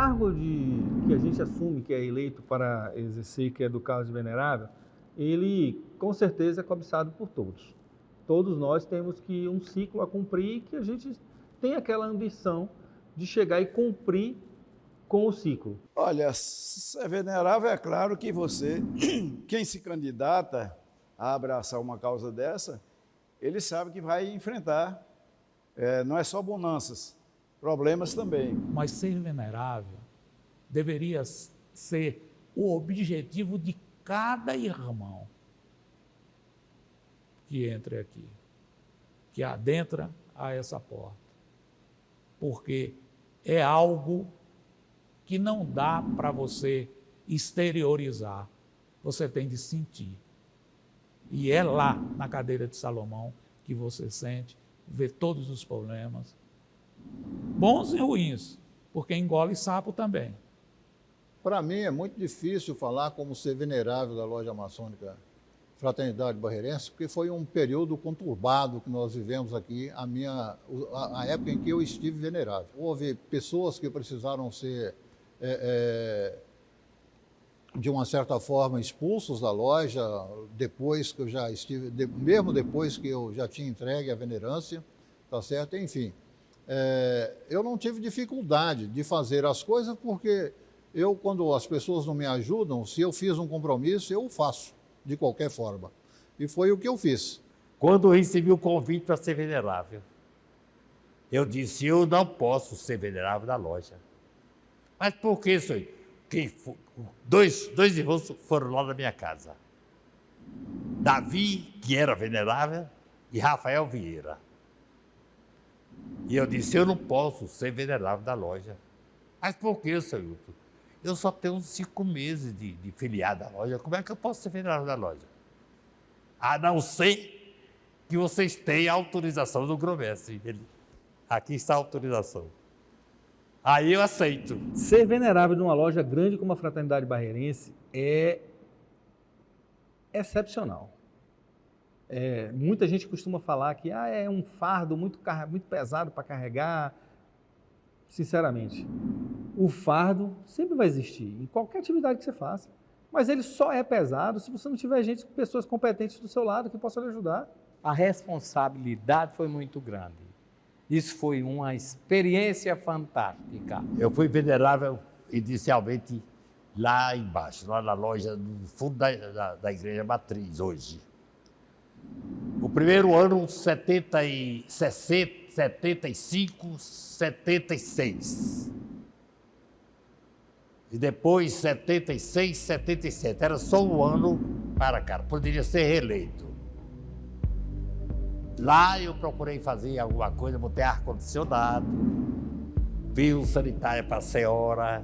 cargo que a gente assume, que é eleito para exercer, que é do cargo de venerável, ele com certeza é cobiçado por todos. Todos nós temos que um ciclo a cumprir, que a gente tem aquela ambição de chegar e cumprir com o ciclo. Olha, é venerável, é claro que você, quem se candidata a abraçar uma causa dessa, ele sabe que vai enfrentar, não é só bonanças, problemas também. Mas ser venerável deveria ser o objetivo de cada irmão que entre aqui, que adentra a essa porta. Porque é algo que não dá para você exteriorizar, você tem de sentir. E é lá, na cadeira de Salomão, que você sente, vê todos os problemas, bons e ruins, porque engole sapo também. Para mim é muito difícil falar como ser venerável da loja maçônica Fraternidade Barreirense, porque foi um período conturbado que nós vivemos aqui, a época em que eu estive venerável. Houve pessoas que precisaram ser, de uma certa forma, expulsos da loja, depois que eu já estive, mesmo depois que eu já tinha entregue a venerância, tá certo? Enfim, eu não tive dificuldade de fazer as coisas, porque quando as pessoas não me ajudam, se eu fiz um compromisso, eu faço, de qualquer forma. E foi o que eu fiz. Quando eu recebi o convite para ser venerável, eu disse, eu não posso ser venerável da loja. Mas por que isso aí? Dois irmãos foram lá na minha casa. Davi, que era venerável, e Rafael Vieira. E eu disse, eu não posso ser venerável da loja. Mas por que, seu Hilton? Eu só tenho 5 meses de filiado da loja. Como é que eu posso ser venerável da loja? A não ser que vocês tenham a autorização do grão-mestre. Aqui está a autorização. Aí eu aceito. Ser venerável numa loja grande como a Fraternidade Barreirense é excepcional. Muita gente costuma falar que é um fardo muito pesado para carregar. Sinceramente, o fardo sempre vai existir, em qualquer atividade que você faça. Mas ele só é pesado se você não tiver pessoas competentes do seu lado que possam lhe ajudar. A responsabilidade foi muito grande. Isso foi uma experiência fantástica. Eu fui venerável inicialmente lá embaixo, lá na loja, no fundo da Igreja Matriz, hoje. O primeiro ano, 75, 76. E depois, 76, 77. Era só um ano para cá, poderia ser reeleito. Lá eu procurei fazer alguma coisa, botei ar-condicionado, fio sanitário para a senhora.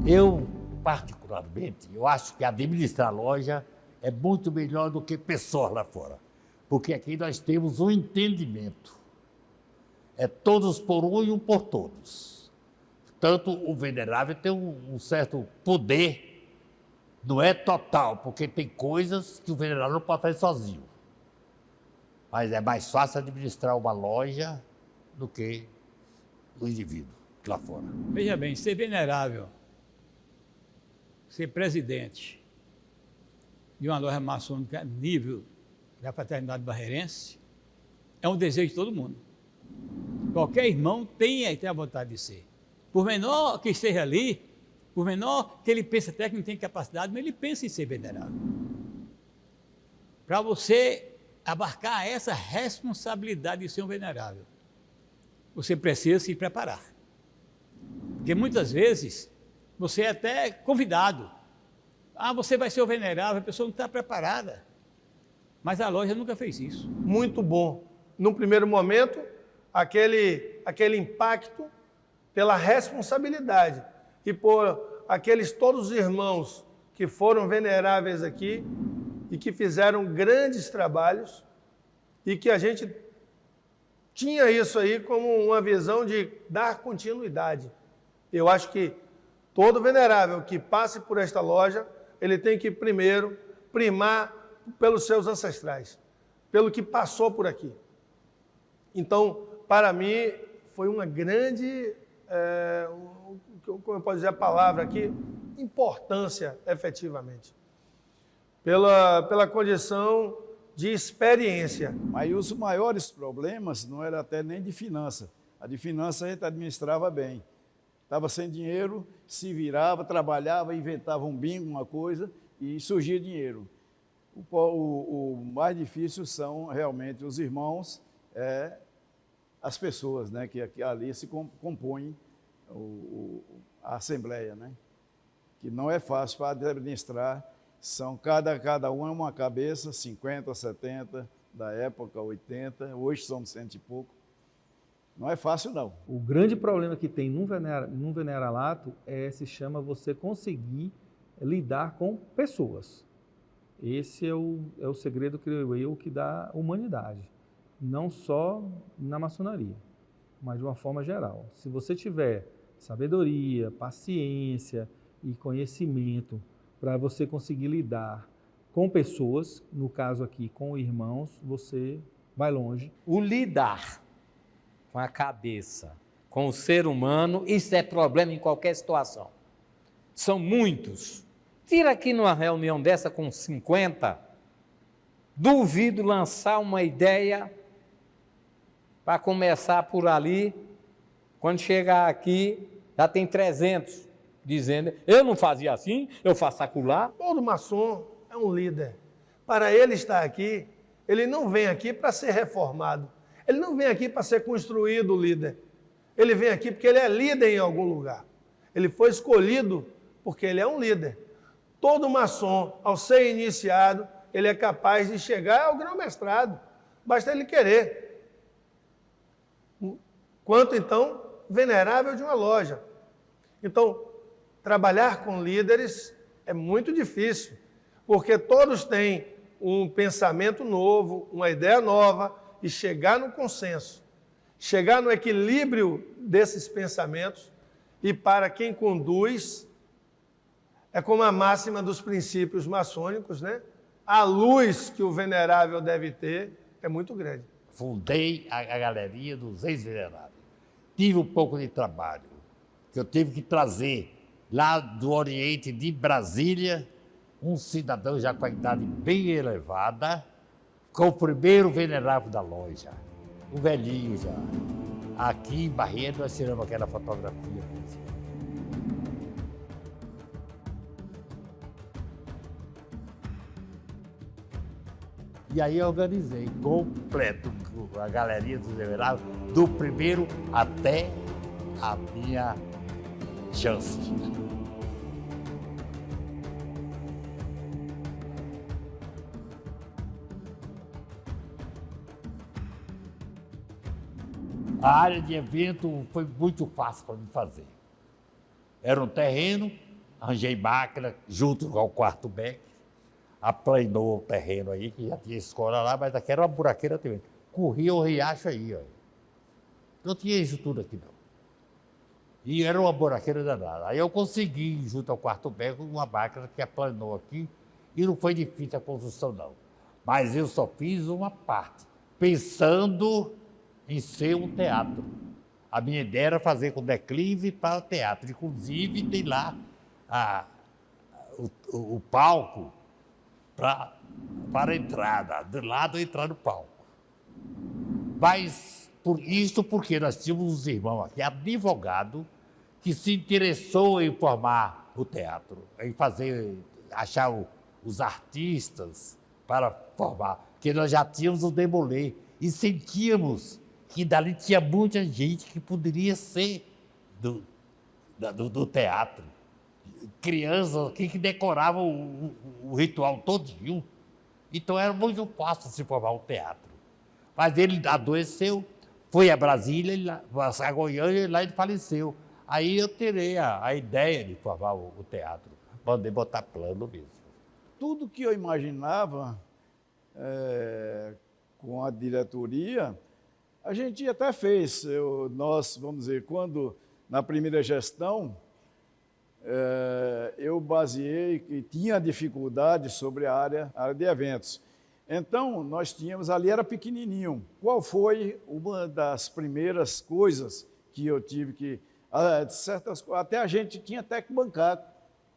Eu, particularmente, eu acho que administrar a loja é muito melhor do que pessoas lá fora. Porque aqui nós temos um entendimento. É todos por um e um por todos. Tanto o venerável tem um certo poder, não é total, porque tem coisas que o venerável não pode fazer sozinho. Mas é mais fácil administrar uma loja do que o indivíduo lá fora. Veja bem, ser venerável, ser presidente de uma loja maçônica nível da Fraternidade Barreirense é um desejo de todo mundo. Qualquer irmão tem a vontade de ser. Por menor que esteja ali, por menor que ele pense até que não tem capacidade, mas ele pensa em ser venerável. Para você abarcar essa responsabilidade de ser um venerável, você precisa se preparar. Porque muitas vezes você é até convidado. Você vai ser o venerável, a pessoa não está preparada. Mas a loja nunca fez isso. Muito bom. Num primeiro momento, aquele impacto pela responsabilidade e por aqueles todos os irmãos que foram veneráveis aqui, e que fizeram grandes trabalhos e que a gente tinha isso aí como uma visão de dar continuidade. Eu acho que todo venerável que passe por esta loja, ele tem que primeiro primar pelos seus ancestrais, pelo que passou por aqui. Então, para mim, foi uma grande, como eu posso dizer a palavra aqui, importância, efetivamente, pela condição de experiência. Mas os maiores problemas não era até nem de finança. A de finança a gente administrava bem. Estava sem dinheiro, se virava, trabalhava, inventava um bingo, uma coisa, e surgia dinheiro. O mais difícil são realmente os irmãos, as pessoas, né, que ali se compõem a Assembleia, né, que não é fácil para administrar. São cada um é uma cabeça, 50, 70, da época 80, hoje são 100 e pouco. Não é fácil, não. O grande problema que tem num veneralato se chama você conseguir lidar com pessoas. Esse é o segredo, creio eu, que dá humanidade. Não só na maçonaria, mas de uma forma geral. Se você tiver sabedoria, paciência e conhecimento para você conseguir lidar com pessoas, no caso aqui com irmãos, você vai longe. O lidar com a cabeça, com o ser humano, isso é problema em qualquer situação. São muitos. Tira aqui numa reunião dessa com 50, duvido lançar uma ideia para começar por ali, quando chegar aqui, já tem 300 dizendo, eu não fazia assim, eu faço acolá. Todo maçom é um líder. Para ele estar aqui, ele não vem aqui para ser reformado. Ele não vem aqui para ser construído líder. Ele vem aqui porque ele é líder em algum lugar. Ele foi escolhido porque ele é um líder. Todo maçom, ao ser iniciado, ele é capaz de chegar ao grão-mestrado. Basta ele querer. Quanto, então, venerável de uma loja. Então, trabalhar com líderes é muito difícil, porque todos têm um pensamento novo, uma ideia nova, e chegar no consenso, chegar no equilíbrio desses pensamentos, e para quem conduz, é como a máxima dos princípios maçônicos, né? A luz que o venerável deve ter é muito grande. Fundei a galeria dos ex-veneráveis. Tive um pouco de trabalho, que eu tive que trazer lá do Oriente de Brasília, um cidadão já com a idade bem elevada, com o primeiro venerável da loja, um velhinho já. Aqui em Barreiro nós tiramos aquela fotografia. E aí eu organizei completo a galeria dos veneráveis, do primeiro até a minha chance. A área de evento foi muito fácil para mim fazer. Era um terreno, arranjei máquina junto com o quarto beck, aplanou o terreno aí, que já tinha escola lá, mas aqui era uma buraqueira também. Corria o riacho aí, ó. Não tinha isso tudo aqui, não. E era uma buraqueira danada. Aí eu consegui, junto ao quarto beck, uma máquina que aplanou aqui, e não foi difícil a construção, não. Mas eu só fiz uma parte, pensando em ser um teatro. A minha ideia era fazer com declive para o teatro. Inclusive, tem lá o palco para a entrada, do lado entrar no palco. Mas isso porque nós tínhamos uns irmãos aqui, advogado, que se interessou em formar o teatro, em achar os artistas para formar, porque nós já tínhamos o Demolê e sentíamos que dali tinha muita gente que poderia ser do teatro. Crianças aqui que decoravam o ritual todinho. Então era muito fácil se formar um teatro. Mas ele adoeceu, foi a Brasília, a Goiânia, e lá ele faleceu. Aí eu terei a ideia de formar o teatro. Mandei botar plano mesmo. tudo que eu imaginava com a diretoria, a gente até fez. Nós, vamos dizer, quando na primeira gestão, eu baseei que tinha dificuldade sobre a área de eventos. Então, nós tínhamos, ali era pequenininho. Qual foi uma das primeiras coisas que eu tive que... até a gente tinha até que bancar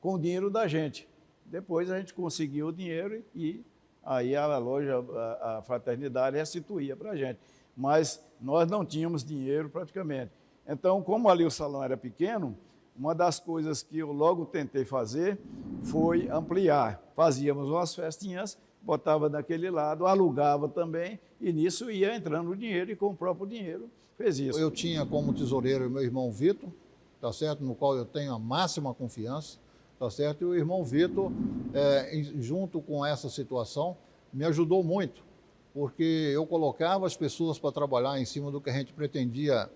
com o dinheiro da gente. Depois a gente conseguiu o dinheiro e aí a loja, a Fraternidade, restituía para a gente. Mas nós não tínhamos dinheiro praticamente. Então, como ali o salão era pequeno, uma das coisas que eu logo tentei fazer foi ampliar. Fazíamos umas festinhas, botava daquele lado, alugava também, e nisso ia entrando o dinheiro e com o próprio dinheiro fez isso. Eu tinha como tesoureiro o meu irmão Vitor, tá certo? No qual eu tenho a máxima confiança, tá certo? E o irmão Vitor, junto com essa situação, me ajudou muito, porque eu colocava as pessoas para trabalhar em cima do que a gente pretendia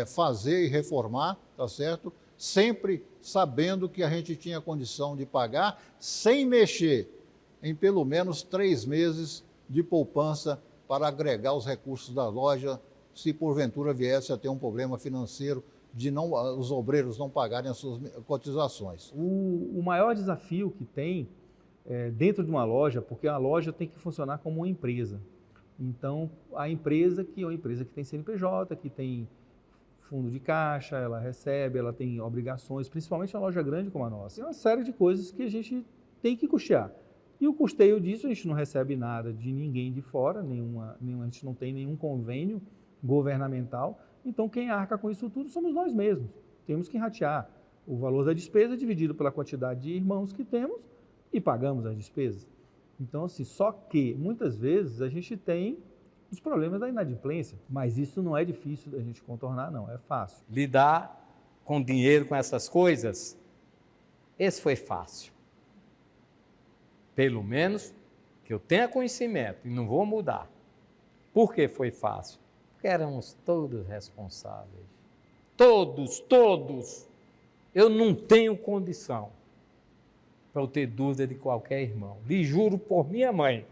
fazer e reformar, tá certo? Sempre sabendo que a gente tinha condição de pagar, sem mexer em pelo menos 3 meses de poupança para agregar os recursos da loja, se porventura viesse a ter um problema financeiro de os obreiros não pagarem as suas cotizações. O maior desafio que tem dentro de uma loja, porque a loja tem que funcionar como uma empresa. Então, a empresa que é uma empresa que tem CNPJ, que tem fundo de caixa, ela recebe, ela tem obrigações, principalmente uma loja grande como a nossa. É uma série de coisas que a gente tem que custear. E o custeio disso, a gente não recebe nada de ninguém de fora, a gente não tem nenhum convênio governamental. Então, quem arca com isso tudo somos nós mesmos. Temos que ratear o valor da despesa dividido pela quantidade de irmãos que temos e pagamos as despesas. Então, assim, só que muitas vezes a gente tem os problemas da inadimplência, mas isso não é difícil da gente contornar, não, é fácil. Lidar com dinheiro, com essas coisas, esse foi fácil. Pelo menos que eu tenha conhecimento e não vou mudar. Por que foi fácil? Porque éramos todos responsáveis. Todos. Eu não tenho condição para eu ter dúvida de qualquer irmão. Lhe juro por minha mãe.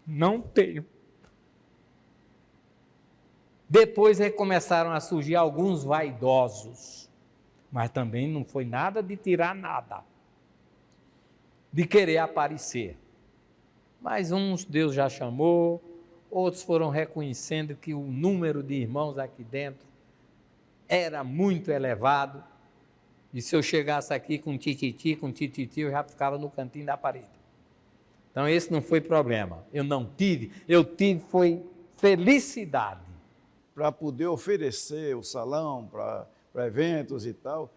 Não tenho. Depois começaram a surgir alguns vaidosos, mas também não foi nada de tirar nada, de querer aparecer. Mas uns Deus já chamou, outros foram reconhecendo que o número de irmãos aqui dentro era muito elevado, e se eu chegasse aqui com tititi, eu já ficava no cantinho da parede. Então, esse não foi problema. Eu tive foi felicidade. Para poder oferecer o salão para eventos e tal,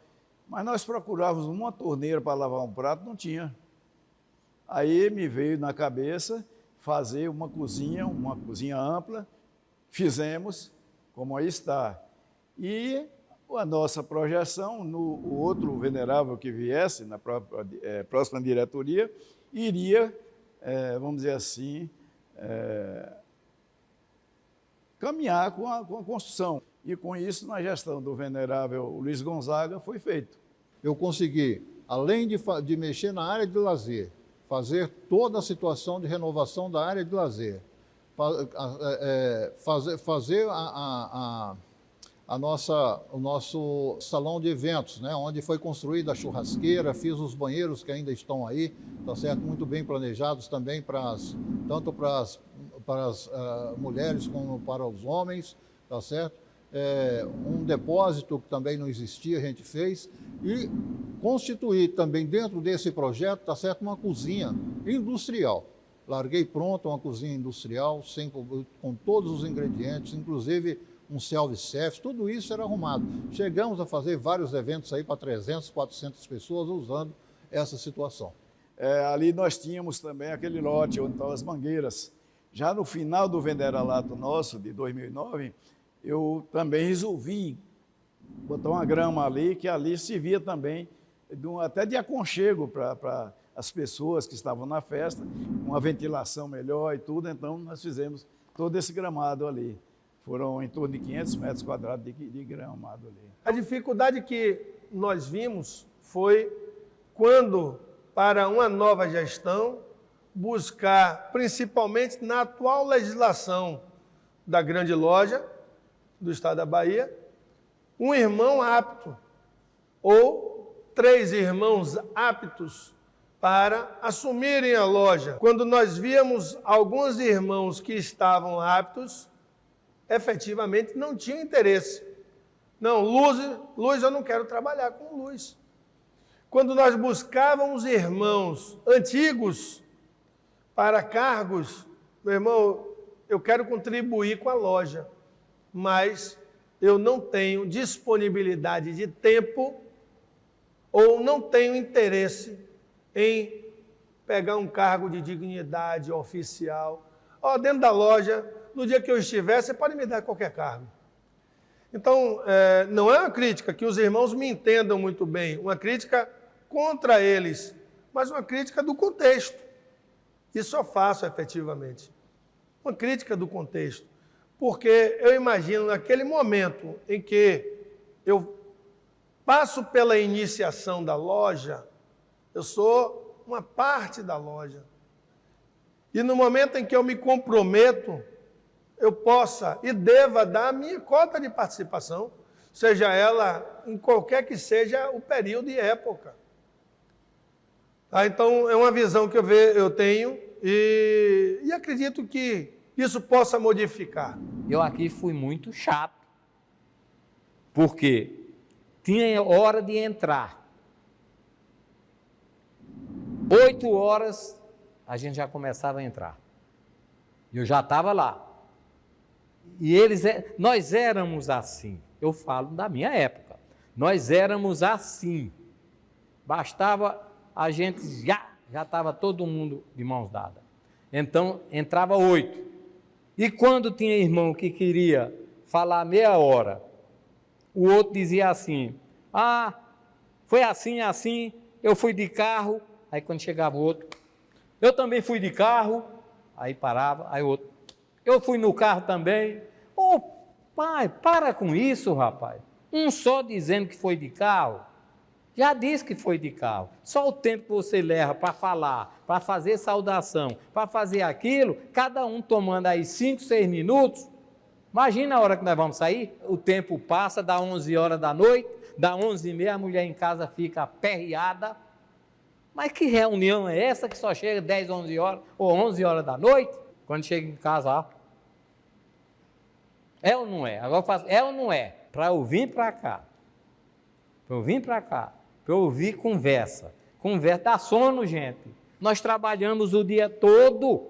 mas nós procurávamos uma torneira para lavar um prato, não tinha. Aí me veio na cabeça fazer uma cozinha ampla, fizemos, como aí está. E a nossa projeção, o outro venerável que viesse, na próxima diretoria, iria... vamos dizer assim, caminhar com a construção. E com isso, na gestão do venerável Luiz Gonzaga, foi feito. Eu consegui, além de mexer na área de lazer, fazer toda a situação de renovação da área de lazer, fazer o nosso salão de eventos, né, onde foi construída a churrasqueira, fiz os banheiros que ainda estão aí, tá certo? Muito bem planejados também, tanto para as mulheres como para os homens, tá certo? Um depósito que também não existia, a gente fez, e constituir também dentro desse projeto, tá certo? Uma cozinha industrial. Larguei pronto uma cozinha industrial, com todos os ingredientes, inclusive um self-service, tudo isso era arrumado. Chegamos a fazer vários eventos aí para 300, 400 pessoas usando essa situação. Ali nós tínhamos também aquele lote onde estavam as mangueiras. Já no final do Venderalato nosso, de 2009, eu também resolvi botar uma grama ali, que ali servia também até de aconchego para as pessoas que estavam na festa, uma ventilação melhor e tudo, então nós fizemos todo esse gramado ali. Foram em torno de 500 metros quadrados de gramado ali. A dificuldade que nós vimos foi quando para uma nova gestão, buscar, principalmente na atual legislação da grande loja do estado da Bahia, um irmão apto ou 3 irmãos aptos para assumirem a loja. Quando nós víamos alguns irmãos que estavam aptos, efetivamente não tinham interesse. Não, luz eu não quero trabalhar com luz. Quando nós buscávamos irmãos antigos para cargos, meu irmão, eu quero contribuir com a loja, mas eu não tenho disponibilidade de tempo ou não tenho interesse em pegar um cargo de dignidade oficial. Dentro da loja, no dia que eu estiver, você pode me dar qualquer cargo. Então, não é uma crítica, que os irmãos me entendam muito bem, uma crítica contra eles, mas uma crítica do contexto. Isso eu faço efetivamente. Uma crítica do contexto. Porque eu imagino naquele momento em que eu passo pela iniciação da loja, eu sou uma parte da loja. E no momento em que eu me comprometo, eu possa e deva dar a minha cota de participação, seja ela em qualquer que seja o período e época. Então, é uma visão que eu tenho e acredito que isso possa modificar. Eu aqui fui muito chato, porque tinha hora de entrar. 8 horas a gente já começava a entrar. Eu já estava lá. E nós éramos assim. Eu falo da minha época. Nós éramos assim. Bastava a gente já estava todo mundo de mãos dadas. Então entrava 8. E quando tinha irmão que queria falar meia hora, o outro dizia assim: foi assim, assim, eu fui de carro. Aí quando chegava o outro, eu também fui de carro. Aí parava, aí o outro, eu fui no carro também. Pai, para com isso, rapaz. Um só dizendo que foi de carro, já disse que foi de carro. Só o tempo que você leva para falar, para fazer saudação, para fazer aquilo, cada um tomando aí 5, 6 minutos. Imagina a hora que nós vamos sair, o tempo passa, dá 11 horas da noite, dá 11h30, a mulher em casa fica aperreada. Mas que reunião é essa que só chega 10, 11 horas ou 11 horas da noite? Quando chega em casa, é ou não é? Agora eu faço, é ou não é? Para eu vir para cá. Para eu vir para cá. Para eu ouvir conversa. Conversa dá sono, gente. Nós trabalhamos o dia todo.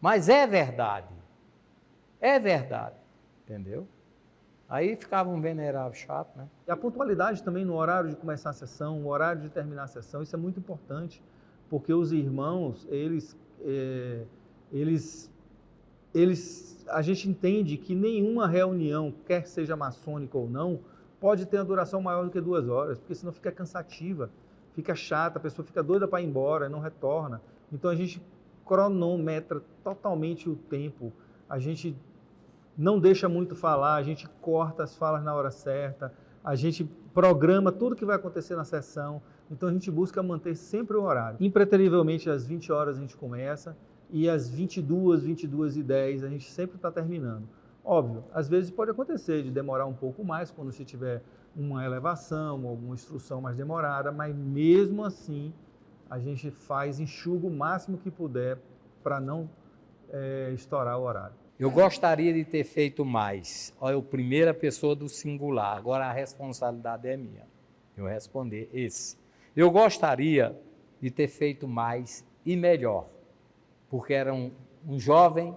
Mas é verdade. É verdade. Entendeu? Aí ficava um venerável chato, né? E a pontualidade também no horário de começar a sessão, o horário de terminar a sessão, isso é muito importante, porque os irmãos, a gente entende que nenhuma reunião, quer seja maçônica ou não, pode ter uma duração maior do que 2 horas, porque senão fica cansativa, fica chata, a pessoa fica doida para ir embora, não retorna. Então a gente cronometra totalmente o tempo, a gente não deixa muito falar, a gente corta as falas na hora certa, a gente programa tudo que vai acontecer na sessão, então a gente busca manter sempre o horário. Impreterivelmente às 20 horas a gente começa e às 22, 22h10 a gente sempre está terminando. Óbvio, às vezes pode acontecer de demorar um pouco mais quando você tiver uma elevação, alguma instrução mais demorada, mas mesmo assim a gente enxuga o máximo que puder para não estourar o horário. Eu gostaria de ter feito mais. Olha, a primeira pessoa do singular. Agora a responsabilidade é minha. Eu responder esse. Eu gostaria de ter feito mais e melhor, porque era um jovem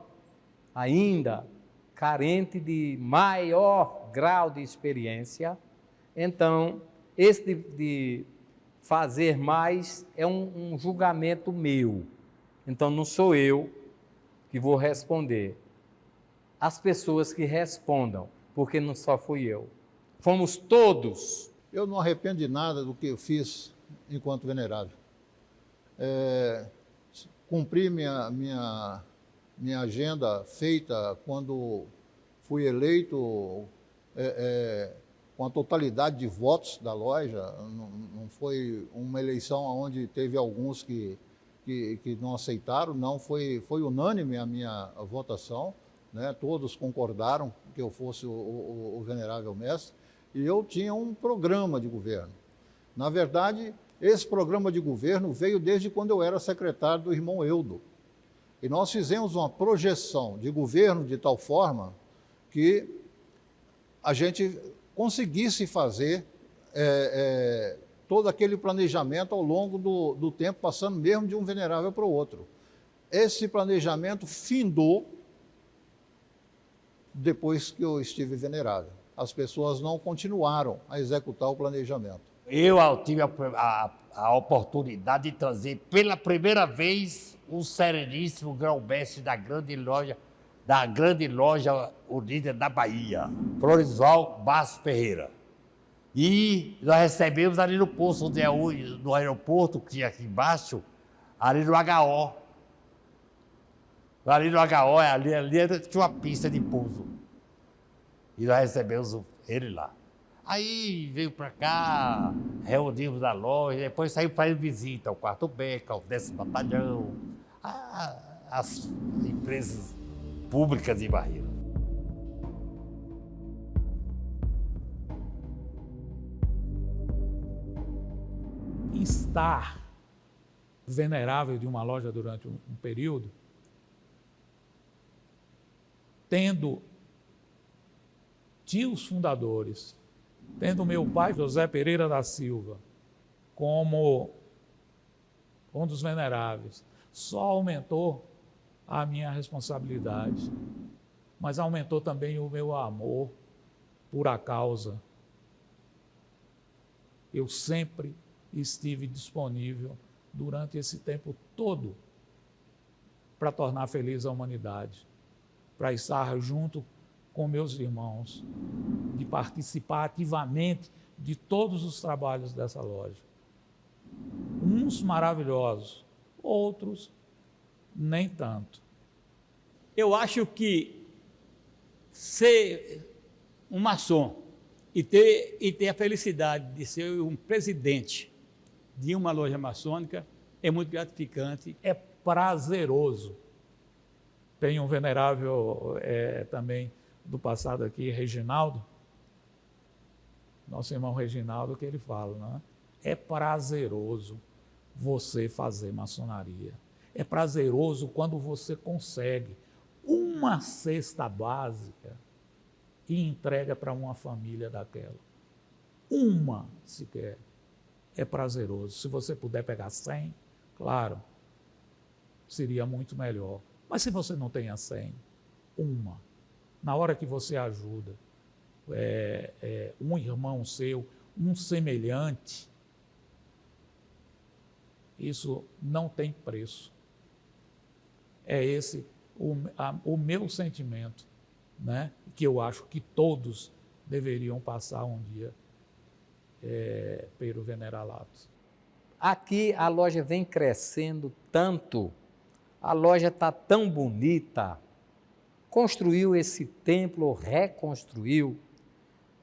ainda carente de maior grau de experiência. Então, esse de fazer mais é um julgamento meu. Então, não sou eu que vou responder. As pessoas que respondam, porque não só fui eu. Fomos todos. Eu não arrependo de nada do que eu fiz enquanto venerável. Cumpri minha agenda feita quando fui eleito, com a totalidade de votos da loja, não foi uma eleição onde teve alguns que não aceitaram, não, foi unânime a minha votação, né? Todos concordaram que eu fosse o venerável mestre, e eu tinha um programa de governo. Na verdade, esse programa de governo veio desde quando eu era secretário do irmão Eudo. E nós fizemos uma projeção de governo de tal forma que a gente conseguisse fazer todo aquele planejamento ao longo do tempo, passando mesmo de um venerável para o outro. Esse planejamento findou depois que eu estive venerável. As pessoas não continuaram a executar o planejamento. Eu tive a oportunidade de trazer pela primeira vez o sereníssimo grão-mestre da grande loja unida da Bahia, Floresval Basso Ferreira. E nós recebemos ali no posto onde é hoje, no aeroporto que tinha aqui embaixo, ali no HO. Ali no HO, ali tinha uma pista de pouso. E nós recebemos ele lá. Aí veio para cá, reunimos na loja, depois saímos fazendo visita ao 4º Beca, ao 10º Batalhão, às empresas públicas de Barreira. Estar venerável de uma loja durante um período, tendo tios fundadores, tendo meu pai, José Pereira da Silva, como um dos veneráveis, só aumentou a minha responsabilidade, mas aumentou também o meu amor por a causa. Eu sempre estive disponível durante esse tempo todo para tornar feliz a humanidade, para estar junto com meus irmãos, de participar ativamente de todos os trabalhos dessa loja. Uns maravilhosos, outros nem tanto. Eu acho que ser um maçom e ter a felicidade de ser um presidente de uma loja maçônica é muito gratificante. É prazeroso. Tem um venerável também do passado aqui, Reginaldo, nosso irmão Reginaldo, que ele fala, né? É prazeroso você fazer maçonaria. É prazeroso quando você consegue uma cesta básica e entrega para uma família daquela. Uma sequer. É prazeroso. Se você puder pegar 100, claro, seria muito melhor. Mas se você não tem a 100, uma. Na hora que você ajuda um irmão seu, um semelhante, isso não tem preço. É esse o meu sentimento, né? Que eu acho que todos deveriam passar um dia pelo Veneralato. Aqui a loja vem crescendo tanto, a loja está tão bonita, construiu esse templo, reconstruiu,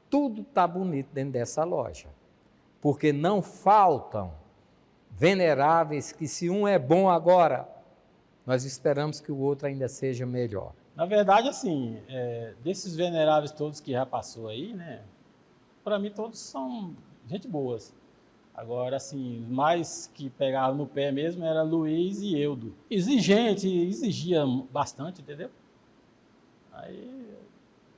tudo está bonito dentro dessa loja, porque não faltam veneráveis que se um é bom agora, nós esperamos que o outro ainda seja melhor. Na verdade, assim, desses veneráveis todos que já passou aí, né, para mim todos são gente boas. Agora, assim, mais que pegavam no pé mesmo era Luiz e Eudo. Exigente, exigia bastante, entendeu? Aí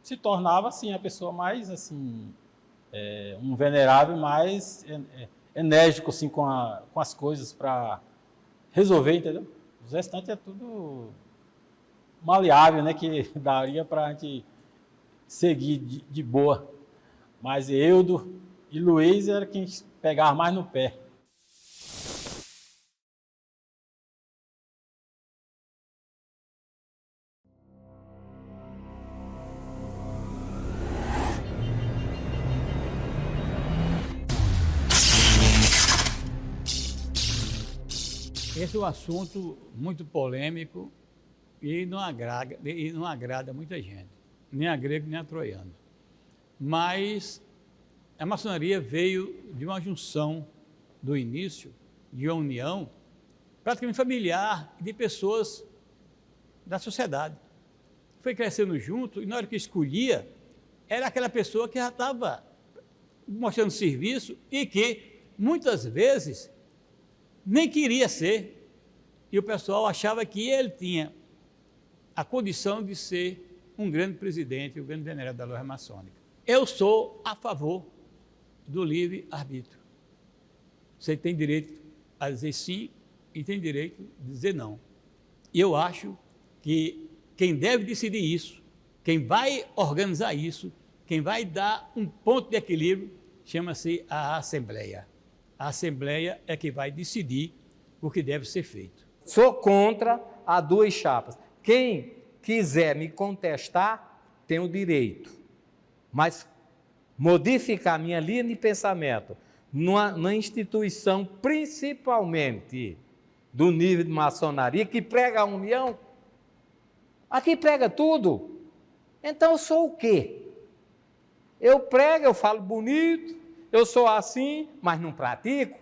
se tornava, assim, a pessoa mais, assim, um venerável mais enérgico, assim, com as coisas para resolver, entendeu? Os restantes é tudo maleável, né, que daria para a gente seguir de boa. Mas Eudo e Luiz era quem pegava mais no pé. Esse é um assunto muito polêmico e não agrada muita gente, nem a grego nem a troiano. Mas A maçonaria veio de uma junção do início, de uma união praticamente familiar de pessoas da sociedade. Foi crescendo junto e na hora que escolhia, era aquela pessoa que já estava mostrando serviço e que muitas vezes nem queria ser. E o pessoal achava que ele tinha a condição de ser um grande presidente, um grande venerável da loja maçônica. Eu sou a favor do livre-arbítrio. Você tem direito a dizer sim e tem direito de dizer não. E eu acho que quem deve decidir isso, quem vai organizar isso, quem vai dar um ponto de equilíbrio, chama-se a Assembleia. A Assembleia é que vai decidir o que deve ser feito. Sou contra as duas chapas. Quem quiser me contestar, tem o direito. Mas modificar minha linha de pensamento numa instituição, principalmente do nível de maçonaria, que prega a união, aqui prega tudo. Então eu sou o quê? Eu prego, eu falo bonito, eu sou assim, mas não pratico.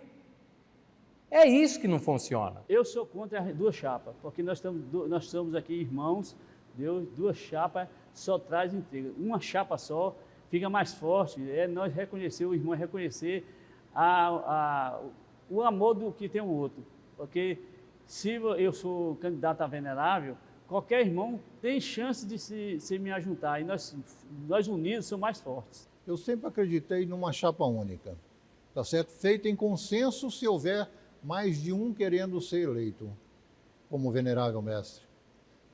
É isso que não funciona. Eu sou contra as duas chapas, porque nós estamos aqui irmãos, Deus, duas chapas só traz entrega. Uma chapa só fica mais forte, nós reconhecer, o irmão reconhecer o amor do que tem o outro. Porque se eu sou candidato a venerável, qualquer irmão tem chance de se me ajuntar, e nós unidos somos mais fortes. Eu sempre acreditei numa chapa única, tá certo? Feita em consenso se houver mais de um querendo ser eleito como venerável mestre,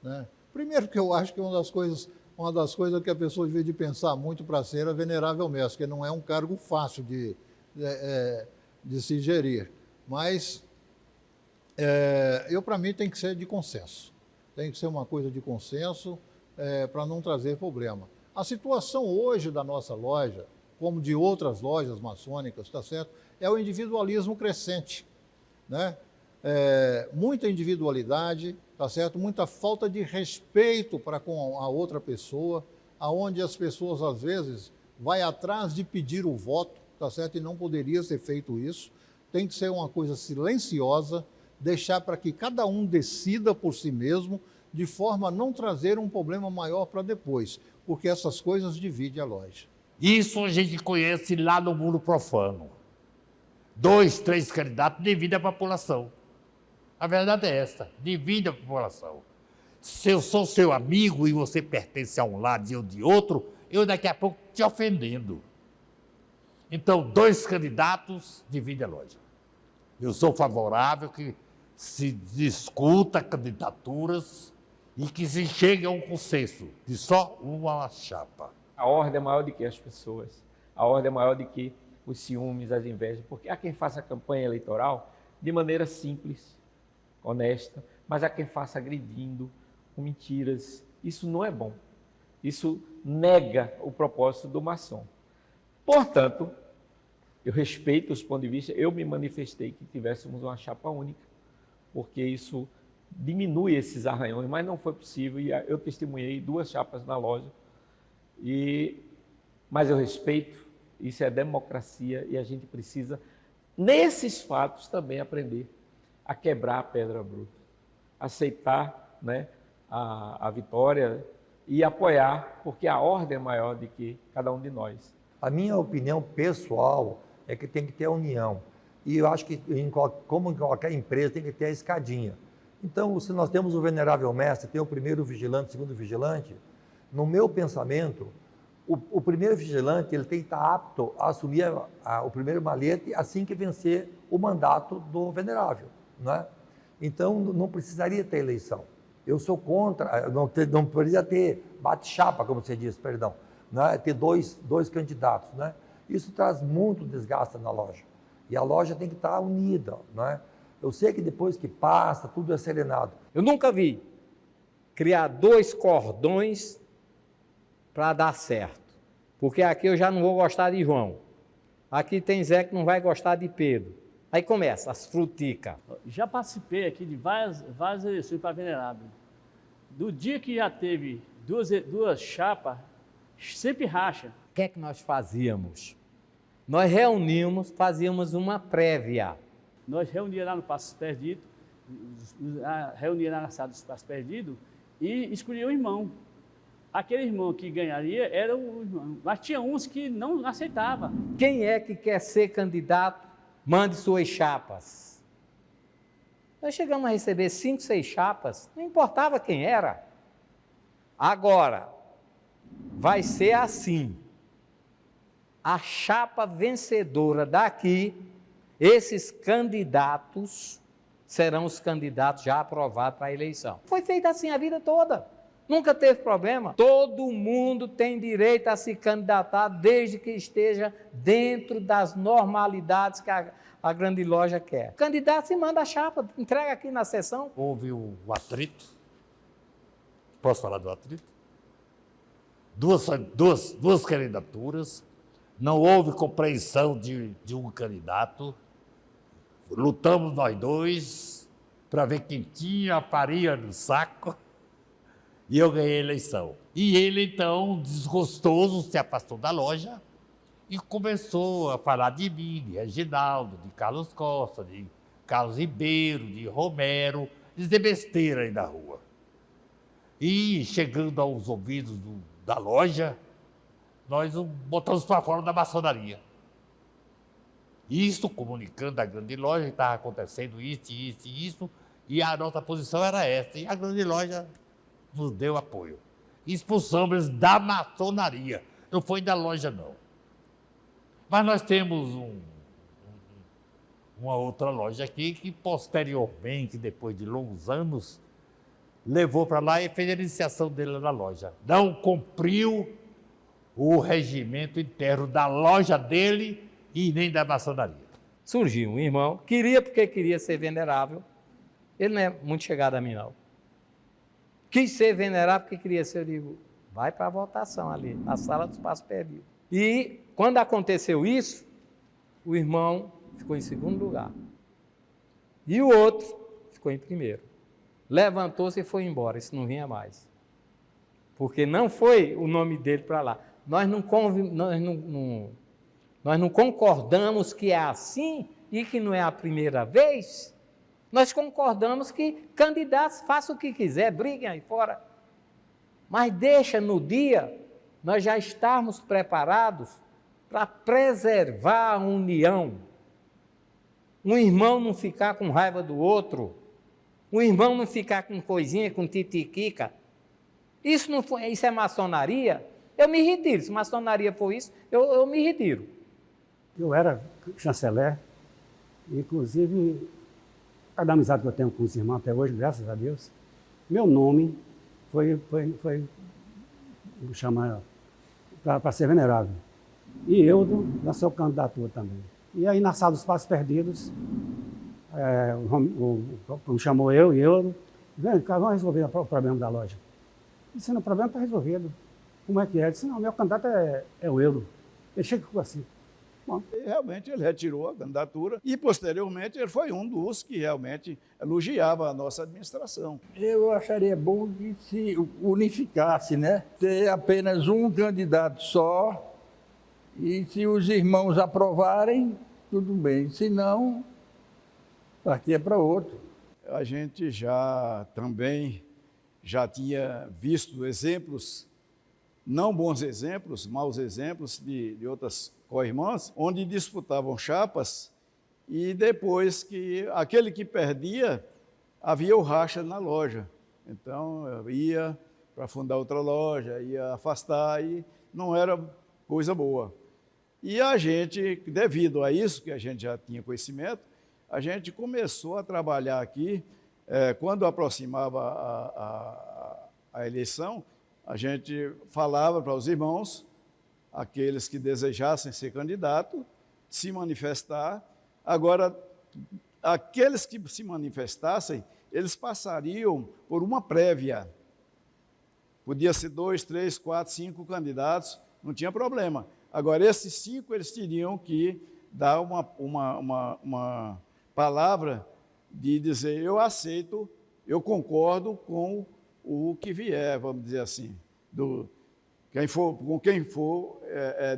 né? Primeiro que eu acho que uma das coisas que a pessoa devia de pensar muito para ser a venerável mestre, que não é um cargo fácil de se gerir, mas para mim tem que ser de consenso, tem que ser uma coisa de consenso para não trazer problema. A situação hoje da nossa loja, como de outras lojas maçônicas, tá certo? É o individualismo crescente, né? Muita individualidade, tá certo? Muita falta de respeito para com a outra pessoa, aonde as pessoas às vezes vai atrás de pedir o voto, tá certo? E não poderia ser feito isso. Tem que ser uma coisa silenciosa, deixar para que cada um decida por si mesmo, de forma a não trazer um problema maior para depois, porque essas coisas dividem a loja. Isso a gente conhece lá no mundo profano. 2, 3 candidatos dividem a população. A verdade é essa, divide a população. Se eu sou seu amigo e você pertence a um lado e eu de outro, eu daqui a pouco te ofendendo. Então, 2 candidatos dividem a loja. Eu sou favorável que se discuta candidaturas e que se chegue a um consenso de só uma chapa. A ordem é maior do que as pessoas, a ordem é maior do que os ciúmes, as invejas, porque há quem faça a campanha eleitoral de maneira simples, honesta, mas há quem faça agredindo, com mentiras. Isso não é bom. Isso nega o propósito do maçom. Portanto, eu respeito os pontos de vista, eu me manifestei que tivéssemos uma chapa única, porque isso diminui esses arranhões, mas não foi possível, e eu testemunhei 2 chapas na loja, mas eu respeito, isso é democracia, e a gente precisa, nesses fatos, também aprender a quebrar a pedra bruta, aceitar, né, a vitória e apoiar, porque a ordem é maior do que cada um de nós. A minha opinião pessoal é que tem que ter a união. E eu acho que, como em qualquer empresa, tem que ter a escadinha. Então, se nós temos o venerável mestre, tem o primeiro vigilante, o segundo vigilante, no meu pensamento, o primeiro vigilante ele tem que estar apto a assumir o primeiro malhete assim que vencer o mandato do venerável, não é? Então, não precisaria ter eleição. Eu sou contra, não precisaria ter bate-chapa, como você disse, perdão, né? Ter dois candidatos, né? Isso traz muito desgaste na loja. E a loja tem que estar unida, não é? Eu sei que depois que passa, tudo é serenado. Eu nunca vi criar 2 cordões para dar certo. Porque aqui eu já não vou gostar de João. Aqui tem Zé que não vai gostar de Pedro. Aí começa as fruticas. Já participei aqui de várias eleições para venerável. Do dia que já teve duas chapas, sempre racha. O que é que nós fazíamos? nós reuníamos, fazíamos uma prévia. Nós reuníamos lá no Passos Perdidos, reunia lá na sala dos Passos Perdidos e escolhia o irmão. Aquele irmão que ganharia era o irmão, mas tinha uns que não aceitavam. Quem é que quer ser candidato, mande suas chapas. Nós chegamos a receber 5, 6 chapas, não importava quem era. Agora, vai ser assim. A chapa vencedora daqui, esses candidatos serão os candidatos já aprovados para a eleição. Foi feito assim a vida toda. Nunca teve problema. Todo mundo tem direito a se candidatar desde que esteja dentro das normalidades que a grande loja quer. O candidato se manda a chapa, entrega aqui na sessão. Houve o atrito. Posso falar do atrito? Duas candidaturas. Não houve compreensão de um candidato. Lutamos nós dois para ver quem tinha a farinha no saco. E eu ganhei a eleição. E ele, então, desgostoso, se afastou da loja e começou a falar de mim, de Reginaldo, de Carlos Costa, de Carlos Ribeiro, de Romero, dizer besteira aí na rua. E, chegando aos ouvidos da loja, nós o botamos para fora da maçonaria. Isso comunicando à grande loja que estava acontecendo isso, isso e isso, e a nossa posição era essa. E a grande loja nos deu apoio. Expulsamos eles da maçonaria. Não foi da loja, não. Mas nós temos uma outra loja aqui que, posteriormente, depois de longos anos, levou para lá e fez a iniciação dele na loja. Não cumpriu o regimento interno da loja dele e nem da maçonaria. Surgiu um irmão, porque queria ser venerável. Ele não é muito chegado a mim, não. Quis ser venerável porque queria ser, eu digo, vai para a votação ali, na sala dos Passos Perdidos. E quando aconteceu isso, o irmão ficou em segundo lugar. E o outro ficou em primeiro. Levantou-se e foi embora, isso não vinha mais. Porque não foi o nome dele para lá. Nós não concordamos que é assim e que não é a primeira vez. Nós concordamos que candidatos façam o que quiser, briguem aí fora. Mas deixa no dia nós já estarmos preparados para preservar a união. Um irmão não ficar com raiva do outro. Um irmão não ficar com coisinha, com titiquica. Isso é maçonaria? Eu me retiro. Se maçonaria for isso, eu me retiro. Eu era chanceler, inclusive, cada amizade que eu tenho com os irmãos até hoje, graças a Deus, meu nome foi chama para ser venerável. E eu lancei candidatura também. E aí, na sala dos Passos Perdidos, me chamou eu, vem cá, vamos resolver o problema da loja. Disse, o problema está resolvido. Como é que é? Eu disse, não, meu candidato é o Euro. Ele chegou assim. Bom. E realmente ele retirou a candidatura e, posteriormente, ele foi um dos que realmente elogiava a nossa administração. Eu acharia bom que se unificasse, né? Ter apenas um candidato só e se os irmãos aprovarem, tudo bem. Se não, partia para outro. A gente também tinha visto exemplos, não bons exemplos, maus exemplos de outras co-irmãs, onde disputavam chapas e depois que aquele que perdia, havia o racha na loja. Então, ia para fundar outra loja, ia afastar e não era coisa boa. E a gente, devido a isso, que a gente já tinha conhecimento, a gente começou a trabalhar aqui, quando aproximava a eleição, a gente falava para os irmãos, aqueles que desejassem ser candidato, se manifestar. Agora, aqueles que se manifestassem, eles passariam por uma prévia. Podia ser 2, 3, 4, 5 candidatos, não tinha problema. Agora, esses 5, eles teriam que dar uma palavra de dizer, eu aceito, eu concordo com o que vier, vamos dizer assim, com quem for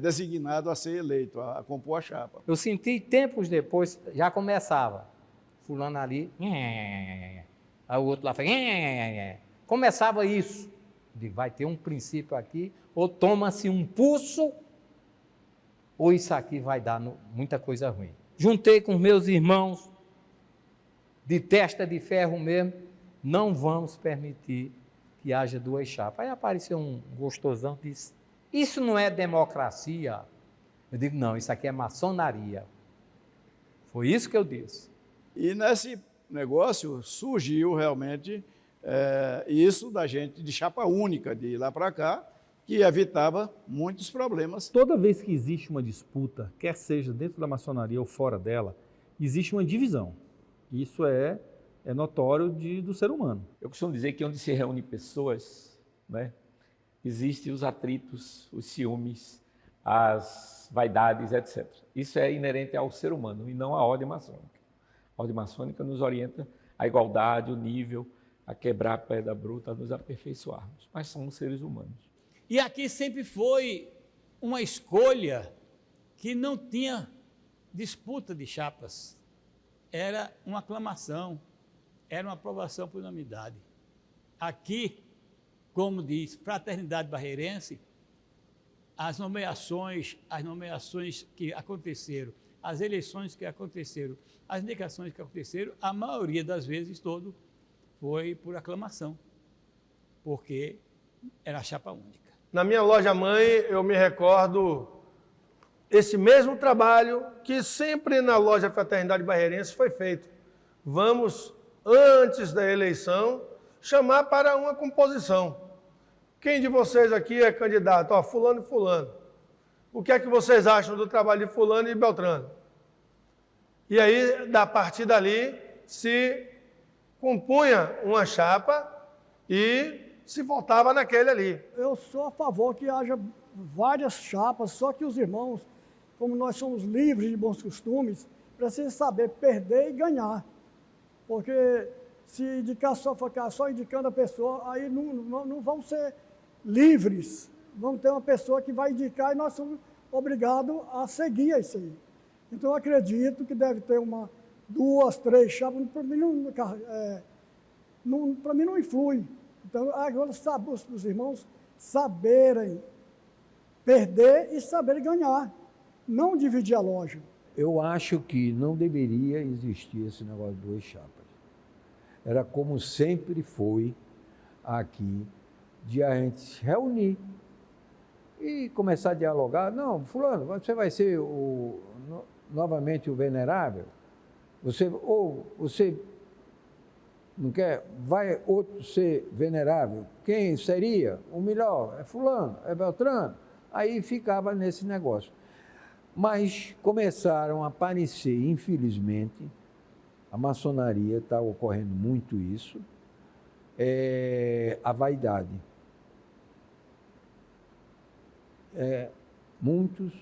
designado a ser eleito, a compor a chapa. Eu senti tempos depois, já começava. Fulano ali, aí o outro lá faz, começava isso. Digo, vai ter um princípio aqui, ou toma-se um pulso, ou isso aqui vai dar muita coisa ruim. Juntei com meus irmãos, de testa de ferro mesmo, não vamos permitir que haja duas chapas. Aí apareceu um gostosão e disse, isso não é democracia? Eu digo, não, isso aqui é maçonaria. Foi isso que eu disse. E nesse negócio surgiu realmente isso da gente de chapa única, de lá para cá, que evitava muitos problemas. Toda vez que existe uma disputa, quer seja dentro da maçonaria ou fora dela, existe uma divisão. Isso é notório do ser humano. Eu costumo dizer que onde se reúnem pessoas, né, existem os atritos, os ciúmes, as vaidades, etc. Isso é inerente ao ser humano e não à ordem maçônica. A ordem maçônica nos orienta à igualdade, o nível, a quebrar a pedra bruta, a nos aperfeiçoarmos. Mas somos seres humanos. E aqui sempre foi uma escolha que não tinha disputa de chapas. Era uma aclamação, era uma aprovação por unanimidade. Aqui, como diz Fraternidade Barreirense, as nomeações que aconteceram, as eleições que aconteceram, as indicações que aconteceram, a maioria das vezes todo foi por aclamação, porque era a chapa única. Na minha loja mãe, eu me recordo esse mesmo trabalho que sempre na loja Fraternidade Barreirense foi feito. Vamos, antes da eleição, chamar para uma composição. Quem de vocês aqui é candidato? Ó, fulano e fulano. O que é que vocês acham do trabalho de fulano e Beltrano? E aí, a partir dali, se compunha uma chapa e se votava naquele ali. Eu sou a favor que haja várias chapas, só que os irmãos, como nós somos livres de bons costumes, precisam saber perder e ganhar. Porque se indicar ficar só indicando a pessoa, aí não vão ser livres. Vamos ter uma pessoa que vai indicar e nós somos obrigados a seguir isso aí. Então, eu acredito que deve ter duas, três chapas. Para mim não influi. Então, agora os irmãos saberem perder e saberem ganhar, não dividir a loja. Eu acho que não deveria existir esse negócio de duas chapas. Era como sempre foi aqui, de a gente se reunir e começar a dialogar. Não, fulano, você vai ser novamente o venerável? Você não quer? Vai outro ser venerável? Quem seria? O melhor? É fulano? É Beltrano? Aí ficava nesse negócio. Mas começaram a aparecer, infelizmente, a maçonaria está ocorrendo muito isso, a vaidade. Muitos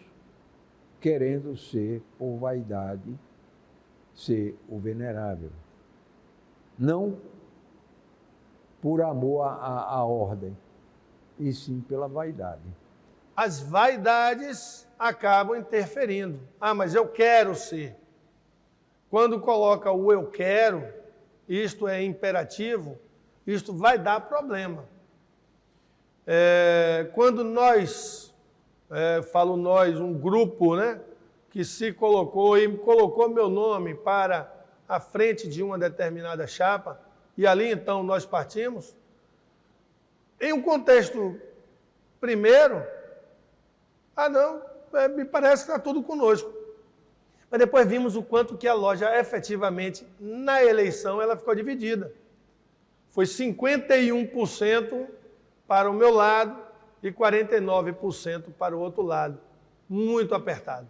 querendo ser, por vaidade, ser o venerável. Não por amor à ordem, e sim pela vaidade. As vaidades acabam interferindo. Ah, mas eu quero ser. Quando coloca o eu quero, isto é imperativo, isto vai dar problema. Quando nós, falo nós, um grupo, né, que se colocou e colocou meu nome para a frente de uma determinada chapa, e ali então nós partimos, em um contexto primeiro, me parece que está tudo conosco. Mas depois vimos o quanto que a loja efetivamente, na eleição, ela ficou dividida. Foi 51% para o meu lado e 49% para o outro lado. Muito apertado.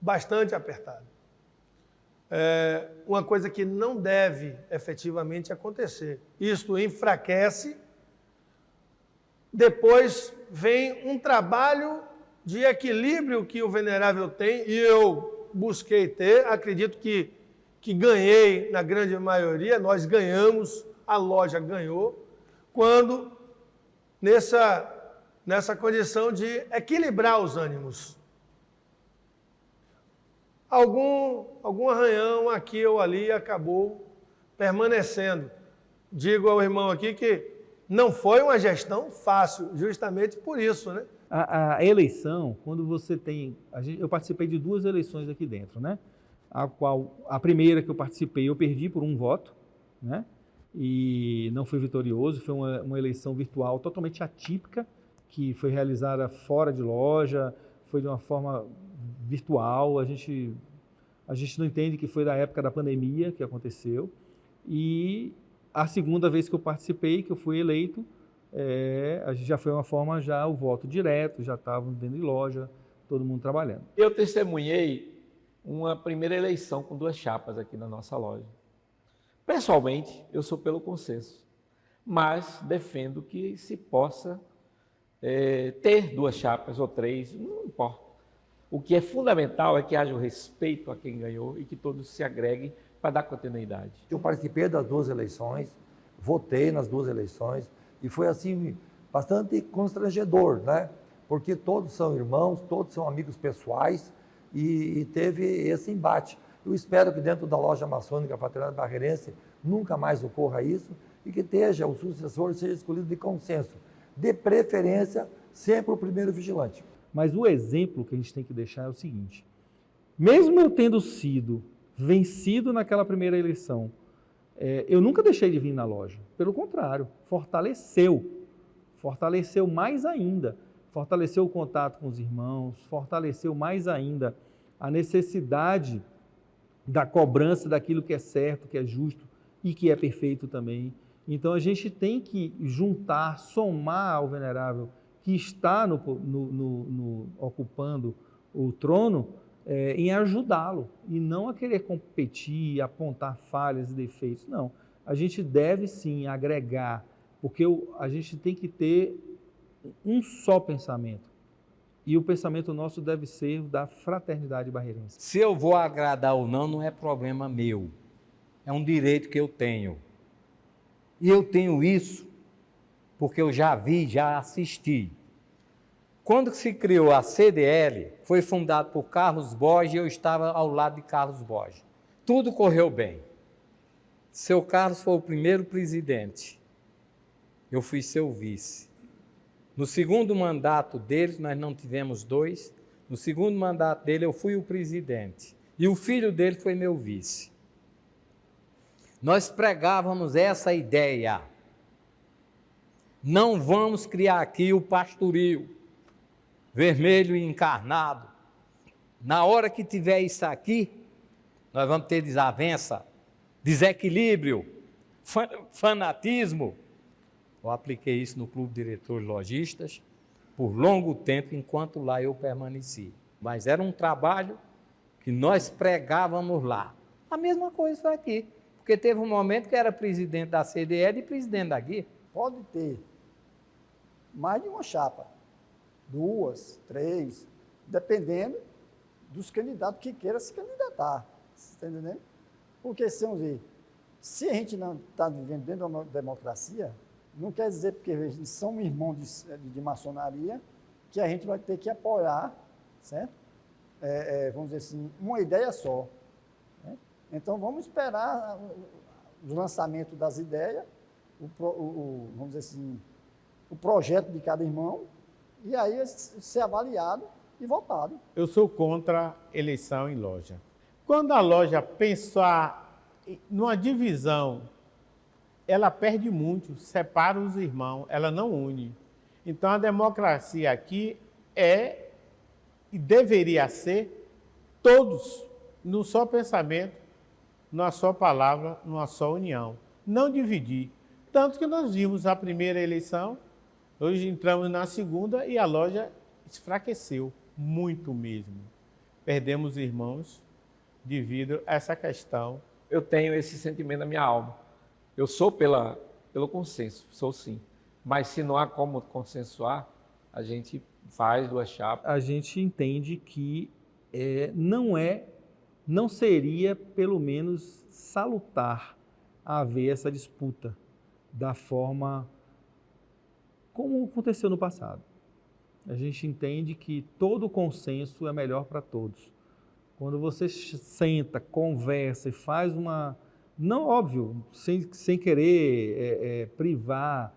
Bastante apertado. Uma coisa que não deve efetivamente acontecer. Isto enfraquece. Depois vem um trabalho de equilíbrio que o venerável tem, e eu busquei ter, acredito que ganhei na grande maioria, nós ganhamos, a loja ganhou, quando nessa nessa condição de equilibrar os ânimos. Algum arranhão aqui ou ali acabou permanecendo. Digo ao irmão aqui que não foi uma gestão fácil, justamente por isso, né? A eleição, quando você tem... eu participei de 2 eleições aqui dentro, né? A primeira que eu participei, eu perdi por 1 voto, né? E não fui vitorioso, foi uma eleição virtual totalmente atípica, que foi realizada fora de loja, foi de uma forma virtual, a gente não entende que foi da época da pandemia que aconteceu. E a segunda vez que eu participei, que eu fui eleito, a gente já foi uma forma, já o voto direto, já estava dentro de loja, todo mundo trabalhando. Eu testemunhei uma primeira eleição com 2 chapas aqui na nossa loja. Pessoalmente, eu sou pelo consenso, mas defendo que se possa ter 2 chapas ou 3, não importa. O que é fundamental é que haja o respeito a quem ganhou e que todos se agreguem para dar continuidade. Eu participei das 2 eleições, votei nas 2 eleições e foi assim bastante constrangedor, né? Porque todos são irmãos, todos são amigos pessoais e teve esse embate. Eu espero que dentro da loja maçônica Fraternidade Barreirense nunca mais ocorra isso e que o sucessor seja escolhido de consenso, de preferência sempre o primeiro vigilante. Mas o exemplo que a gente tem que deixar é o seguinte: mesmo eu tendo sido vencido naquela primeira eleição, eu nunca deixei de vir na loja. Pelo contrário, fortaleceu mais ainda, fortaleceu o contato com os irmãos, fortaleceu mais ainda a necessidade da cobrança daquilo que é certo, que é justo e que é perfeito também. Então a gente tem que juntar, somar ao venerável que está ocupando o trono, em ajudá-lo e não a querer competir, apontar falhas e defeitos. Não, a gente deve sim agregar, porque a gente tem que ter um só pensamento. E o pensamento nosso deve ser da fraternidade barreirense. Se eu vou agradar ou não, não é problema meu. É um direito que eu tenho. E eu tenho isso porque eu já vi, já assisti. Quando se criou a CDL, foi fundado por Carlos Borges e eu estava ao lado de Carlos Borges. Tudo correu bem. Seu Carlos foi o primeiro presidente. Eu fui seu vice. No segundo mandato dele, nós não tivemos 2. No segundo mandato dele, eu fui o presidente. E o filho dele foi meu vice. Nós pregávamos essa ideia. Não vamos criar aqui o pastoril vermelho e encarnado. Na hora que tiver isso aqui, nós vamos ter desavença, desequilíbrio, fanatismo. Eu apliquei isso no Clube de Diretores Lojistas por longo tempo, enquanto lá eu permaneci. Mas era um trabalho que nós pregávamos lá. A mesma coisa foi aqui, porque teve um momento que era presidente da CDL e presidente da GUI. Pode ter mais de uma chapa, 2, 3, dependendo dos candidatos que queiram se candidatar. Você está entendendo? Porque, se a gente não está vivendo dentro de uma democracia, não quer dizer porque eles são irmãos de maçonaria que a gente vai ter que apoiar, certo? Vamos dizer assim, uma ideia só. Né? Então, vamos esperar o lançamento das ideias, vamos dizer assim, o projeto de cada irmão, e aí ser avaliado e votado. Eu sou contra eleição em loja. Quando a loja pensar numa divisão, ela perde muito, separa os irmãos, ela não une. Então a democracia aqui é e deveria ser todos num só pensamento, numa só palavra, numa só união. Não dividir. Tanto que nós vimos a primeira eleição, hoje entramos na segunda e a loja enfraqueceu muito mesmo. Perdemos irmãos devido a essa questão. Eu tenho esse sentimento na minha alma. Eu sou pelo consenso, sou sim. Mas se não há como consensuar, a gente faz 2 chapas. A gente entende que não seria, pelo menos, salutar haver essa disputa da forma como aconteceu no passado. A gente entende que todo consenso é melhor para todos. Quando você senta, conversa e faz uma... Não, óbvio, sem querer privar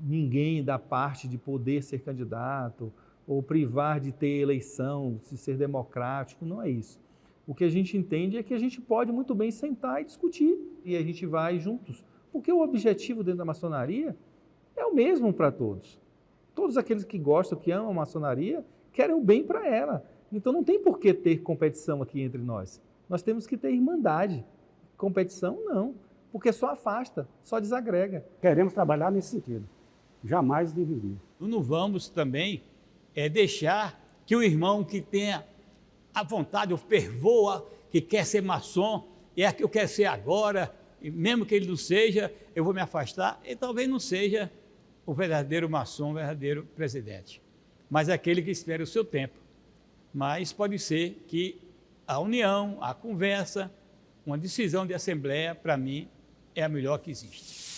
ninguém da parte de poder ser candidato ou privar de ter eleição, de ser democrático, não é isso. O que a gente entende é que a gente pode muito bem sentar e discutir e a gente vai juntos. Porque o objetivo dentro da maçonaria é o mesmo para todos. Todos aqueles que gostam, que amam a maçonaria, querem o bem para ela. Então não tem por que ter competição aqui entre nós. Nós temos que ter irmandade. Competição, não. Porque só afasta, só desagrega. Queremos trabalhar nesse sentido. Jamais dividir. Não vamos também deixar que o irmão que tenha a vontade, o fervor, que quer ser maçom, é que eu quero ser agora, e mesmo que ele não seja, eu vou me afastar, e talvez não seja o verdadeiro maçom, o verdadeiro presidente, mas aquele que espera o seu tempo. Mas pode ser que a união, a conversa, uma decisão de assembleia, para mim, é a melhor que existe.